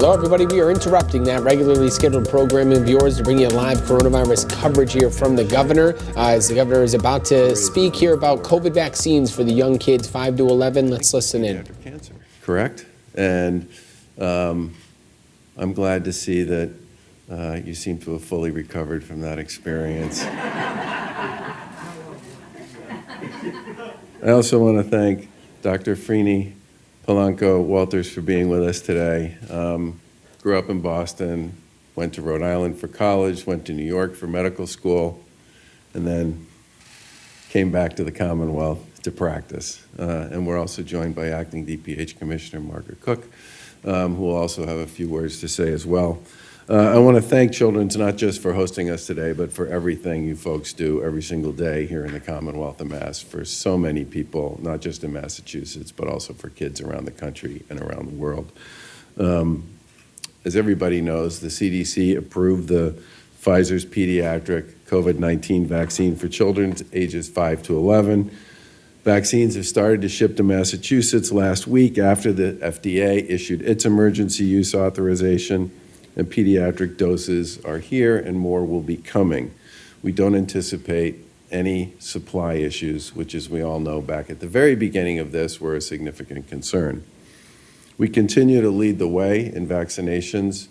Hello, everybody. We are interrupting that regularly scheduled programming of yours to bring you live coronavirus coverage here from the governor. As the governor is about to speak here about COVID vaccines for the young kids 5 to 11. Let's listen in. Pediatric cancer, correct? And I'm glad to see that you seem to have fully recovered from that experience. I also want to thank Dr. Freeney Polanco Walters for being with us today. Grew up in Boston, went to Rhode Island for college, went to New York for medical school, and then came back to the Commonwealth to practice. And we're also joined by Acting DPH Commissioner Margaret Cook, who will also have a few words to say as well. I want to thank Children's not just for hosting us today, but for everything you folks do every single day here in the Commonwealth of Mass for so many people, not just in Massachusetts, but also for kids around the country and around the world. As everybody knows, the CDC approved the Pfizer's pediatric COVID-19 vaccine for children ages 5 to 11. Vaccines have started to ship to Massachusetts last week after the FDA issued its emergency use authorization, and pediatric doses are here and more will be coming. We don't anticipate any supply issues, which, as we all know, back at the very beginning of this were a significant concern. We continue to lead the way in vaccinations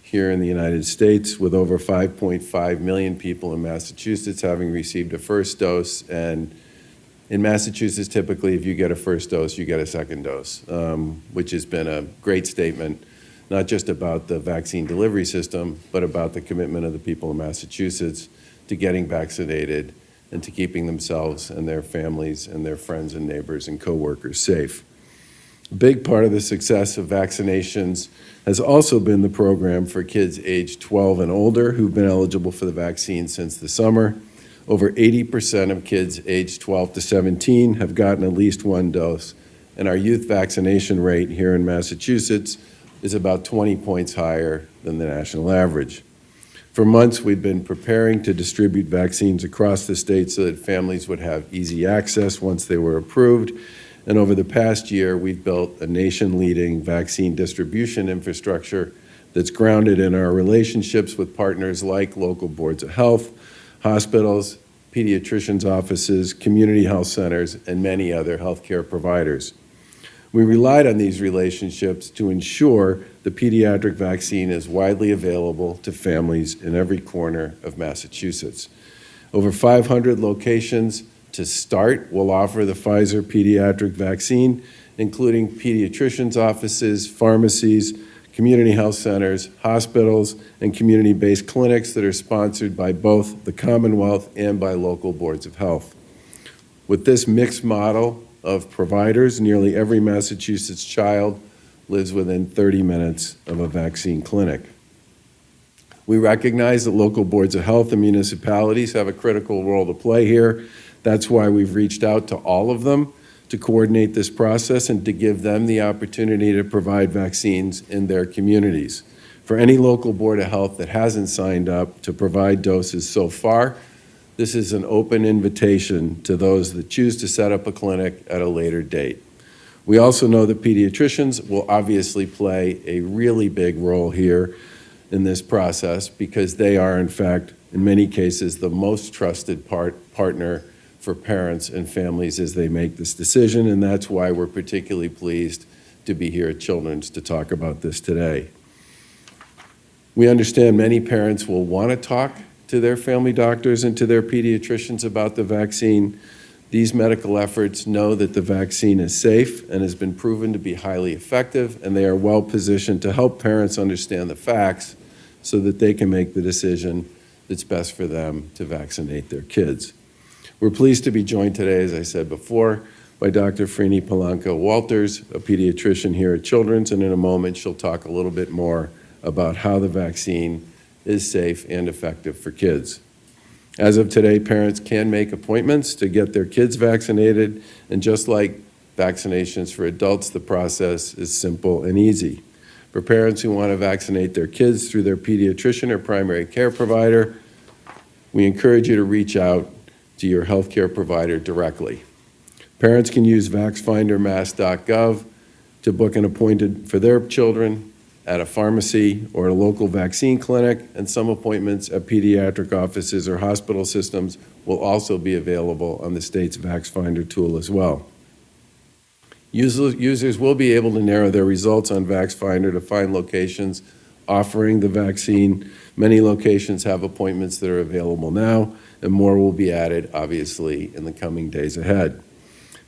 here in the United States, with over 5.5 million people in Massachusetts having received a first dose. And in Massachusetts, typically, if you get a first dose, you get a second dose, which has been a great statement, not just about the vaccine delivery system, but about the commitment of the people of Massachusetts to getting vaccinated and to keeping themselves and their families and their friends and neighbors and coworkers safe. A big part of the success of vaccinations has also been the program for kids aged 12 and older who've been eligible for the vaccine since the summer. Over 80% of kids aged 12 to 17 have gotten at least one dose, and our youth vaccination rate here in Massachusetts is about 20 points higher than the national average. For months, we've been preparing to distribute vaccines across the state so that families would have easy access once they were approved. And over the past year, we've built a nation-leading vaccine distribution infrastructure that's grounded in our relationships with partners like local boards of health, hospitals, pediatricians' offices, community health centers, and many other healthcare providers. We relied on these relationships to ensure the pediatric vaccine is widely available to families in every corner of Massachusetts. Over 500 locations to start will offer the Pfizer pediatric vaccine, including pediatricians' offices, pharmacies, community health centers, hospitals, and community-based clinics that are sponsored by both the Commonwealth and by local boards of health. With this mixed model of providers, nearly every Massachusetts child lives within 30 minutes of a vaccine clinic. We recognize that local boards of health and municipalities have a critical role to play here. That's why we've reached out to all of them to coordinate this process and to give them the opportunity to provide vaccines in their communities. For any local board of health that hasn't signed up to provide doses so far, this is an open invitation to those that choose to set up a clinic at a later date. We also know that pediatricians will obviously play a really big role here in this process because they are, in fact, in many cases, the most trusted partner for parents and families as they make this decision, and that's why we're particularly pleased to be here at Children's to talk about this today. We understand many parents will want to talk to their family doctors and to their pediatricians about the vaccine. These medical efforts know that the vaccine is safe and has been proven to be highly effective, and they are well positioned to help parents understand the facts so that they can make the decision that's best for them to vaccinate their kids. We're pleased to be joined today, as I said before, by Dr. Freeney Polanco Walters, a pediatrician here at Children's, and in a moment she'll talk a little bit more about how the vaccine is safe and effective for kids. As of today, parents can make appointments to get their kids vaccinated, and just like vaccinations for adults, the process is simple and easy. For parents who want to vaccinate their kids through their pediatrician or primary care provider, we encourage you to reach out to your healthcare provider directly. Parents can use vaxfindermass.gov to book an appointment for their children, at a pharmacy or a local vaccine clinic, and some appointments at pediatric offices or hospital systems will also be available on the state's VaxFinder tool as well. Users will be able to narrow their results on VaxFinder to find locations offering the vaccine. Many locations have appointments that are available now, and more will be added, obviously, in the coming days ahead.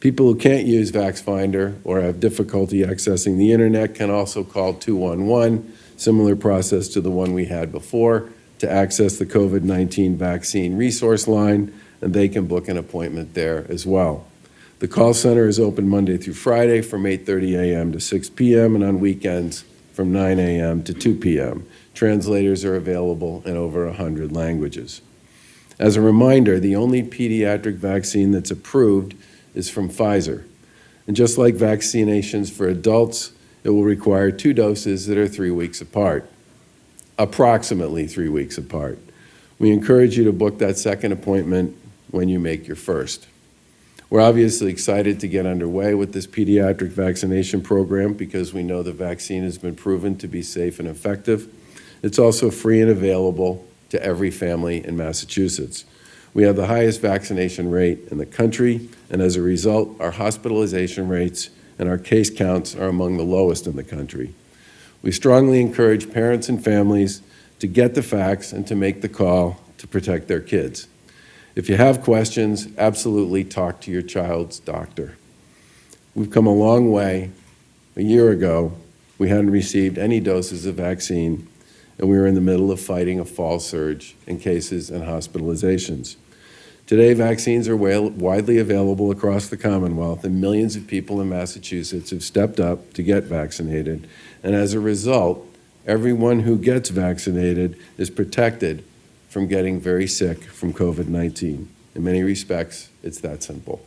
People who can't use VaxFinder or have difficulty accessing the internet can also call 211, similar process to the one we had before, to access the COVID-19 vaccine resource line, and they can book an appointment there as well. The call center is open Monday through Friday from 8:30 a.m. to 6 p.m. and on weekends from 9 a.m. to 2 p.m. Translators are available in over 100 languages. As a reminder, the only pediatric vaccine that's approved is from Pfizer. And just like vaccinations for adults, it will require 2 doses that are 3 weeks apart, approximately 3 weeks apart. We encourage you to book that second appointment when you make your first. We're obviously excited to get underway with this pediatric vaccination program because we know the vaccine has been proven to be safe and effective. It's also free and available to every family in Massachusetts. We have the highest vaccination rate in the country, and as a result, our hospitalization rates and our case counts are among the lowest in the country. We strongly encourage parents and families to get the facts and to make the call to protect their kids. If you have questions, absolutely talk to your child's doctor. We've come a long way. A year ago, we hadn't received any doses of vaccine, and we were in the middle of fighting a fall surge in cases and hospitalizations. Today, vaccines are widely available across the Commonwealth, and millions of people in Massachusetts have stepped up to get vaccinated. And as a result, everyone who gets vaccinated is protected from getting very sick from COVID-19. In many respects, it's that simple.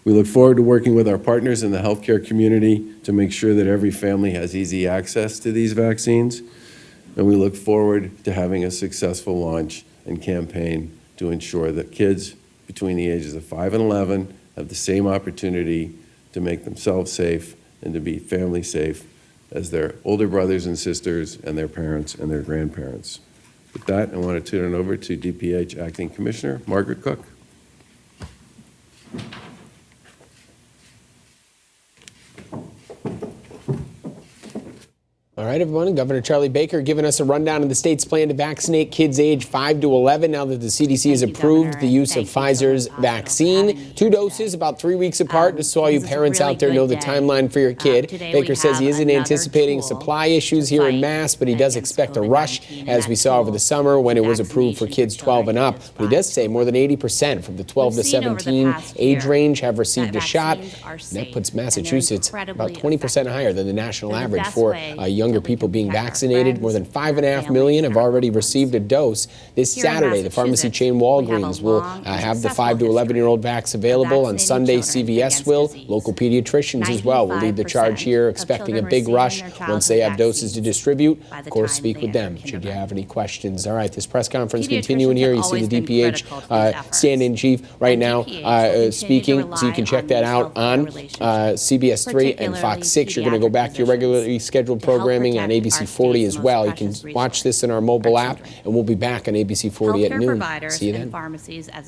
We look forward to working with our partners in the healthcare community to make sure that every family has easy access to these vaccines. And we look forward to having a successful launch and campaign to ensure that kids between the ages of 5 and 11 have the same opportunity to make themselves safe and to be family safe as their older brothers and sisters and their parents and their grandparents. With that, I want to turn it over to DPH Acting Commissioner Margaret Cook. All right, everyone. Governor Charlie Baker giving us a rundown of the state's plan to vaccinate kids age 5 to 11 now that the CDC has approved the use of Pfizer's vaccine. 2 doses about 3 weeks apart, just so all you parents out there know the timeline for your kid. Baker says he isn't anticipating supply issues here in Mass, but he does expect a rush, as we saw over the summer when it was approved for kids 12 and up. But he does say more than 80% from the 12 to 17 age range have received a shot. And that puts Massachusetts about 20% higher than the national average for younger people being vaccinated. More than 5.5 million have already received a dose. This Saturday, the pharmacy chain Walgreens will have the 5 to 11-year-old vax available. On Sunday, CVS will. Local pediatricians as well will lead the charge here, expecting a big rush once they have doses to distribute. Of course, speak with them should you have any questions. All right, this press conference continuing here. You see the DPH stand-in chief right now speaking, so you can check that out on CBS 3 and Fox 6. You're going to go back to your regularly scheduled programming on ABC 40 as well. You can watch this in our mobile app, and we'll be back on ABC 40 at noon. See you then.